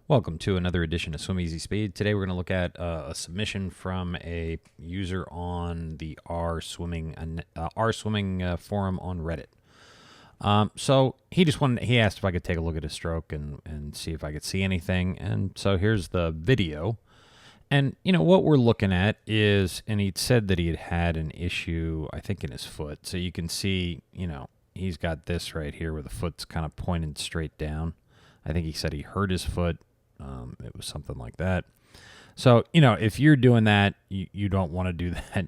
Welcome to another edition of Swim Easy Speed. Today we're going to look at a submission from a user on the R Swimming forum on Reddit. So he asked if I could take a look at his stroke and see if I could see anything. And so here's the video. And, what we're looking at is, and he'd said that he had an issue, I think, in his foot. So you can see, he's got this right here where the foot's kind of pointed straight down. I think he said he hurt his foot. It was something like that. So, if you're doing that, you don't want to do that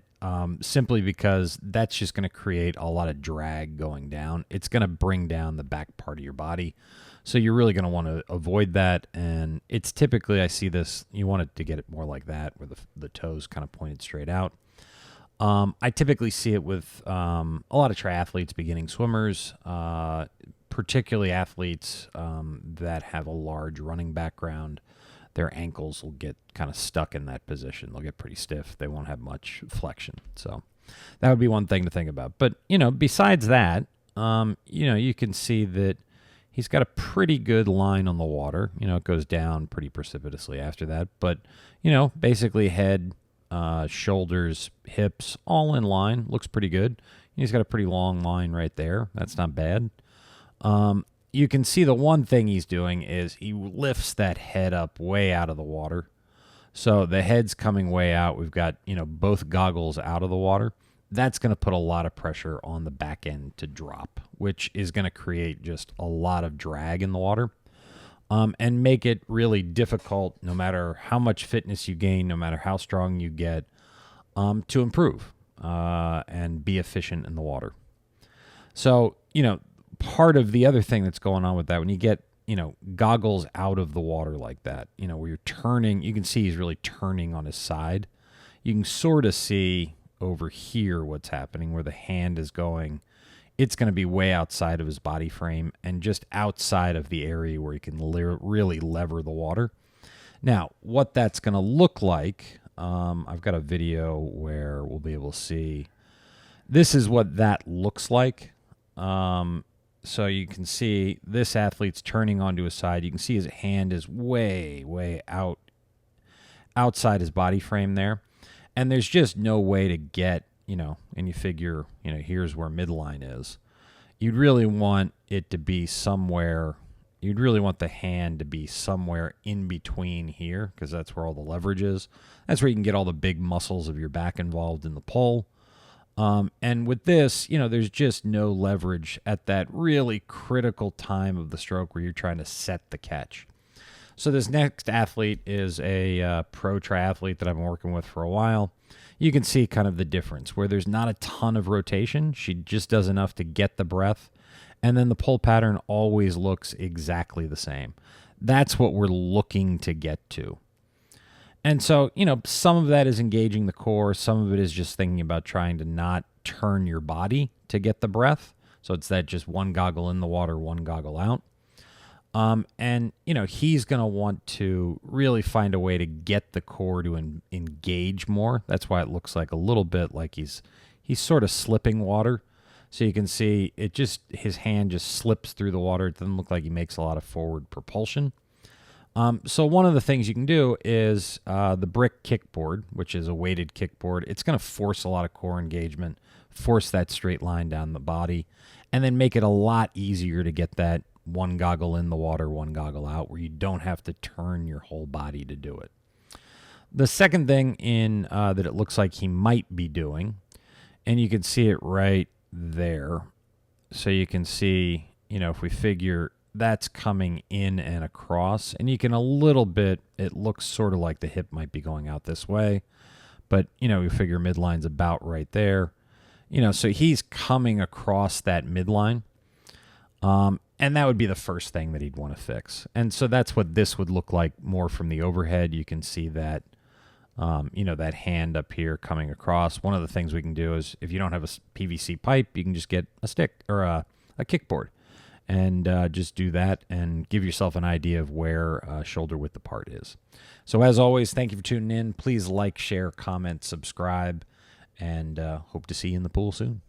simply because that's just going to create a lot of drag going down. It's going to bring down the back part of your body. So you're really going to want to avoid that. And it's typically, I see this, you want it to get it more like that where the toes kind of pointed straight out. I typically see it with a lot of triathletes, beginning swimmers, particularly athletes that have a large running background. Their ankles will get kind of stuck in that position. They'll get pretty stiff. They won't have much flexion. So that would be one thing to think about. But, besides that, you can see that he's got a pretty good line on the water. It goes down pretty precipitously after that. But, basically head, shoulders, hips, all in line. Looks pretty good. He's got a pretty long line right there. That's not bad. You can see the one thing he's doing is he lifts that head up way out of the water. So the head's coming way out. We've got, both goggles out of the water. That's going to put a lot of pressure on the back end to drop, which is going to create just a lot of drag in the water, and make it really difficult, no matter how much fitness you gain, no matter how strong you get, to improve, and be efficient in the water. So, part of the other thing that's going on with that, when you get, goggles out of the water like that, where you're turning, you can see he's really turning on his side. You can sort of see over here what's happening, where the hand is going. It's going to be way outside of his body frame and just outside of the area where you can really lever the water. Now, what that's going to look like, I've got a video where we'll be able to see. This is what that looks like. So you can see this athlete's turning onto his side. You can see his hand is way outside his body frame there. And there's just no way to get, and you figure, here's where midline is. You'd really want it to be somewhere, you'd really want the hand to be somewhere in between here, because that's where all the leverage is. That's where you can get all the big muscles of your back involved in the pull. And with this, there's just no leverage at that really critical time of the stroke where you're trying to set the catch. So this next athlete is a pro triathlete that I've been working with for a while. You can see kind of the difference where there's not a ton of rotation. She just does enough to get the breath. And then the pull pattern always looks exactly the same. That's what we're looking to get to. And so, some of that is engaging the core. Some of it is just thinking about trying to not turn your body to get the breath. So it's that just one goggle in the water, one goggle out. And, he's going to want to really find a way to get the core to engage more. That's why it looks like a little bit like he's sort of slipping water. So you can see his hand just slips through the water. It doesn't look like he makes a lot of forward propulsion. So one of the things you can do is the brick kickboard, which is a weighted kickboard. It's going to force a lot of core engagement, force that straight line down the body, and then make it a lot easier to get that one goggle in the water, one goggle out, where you don't have to turn your whole body to do it. The second thing that it looks like he might be doing, and you can see it right there. So you can see, if we figure that's coming in and across, and you can a little bit, it looks sort of like the hip might be going out this way, but you figure midline's about right there, so he's coming across that midline, and that would be the first thing that he'd want to fix. And so that's what this would look like more from the overhead. You can see that that hand up here coming across. One of the things we can do is, if you don't have a PVC pipe, you can just get a stick or a kickboard and just do that and give yourself an idea of where shoulder width apart is. So as always, thank you for tuning in. Please like, share, comment, subscribe, and hope to see you in the pool soon.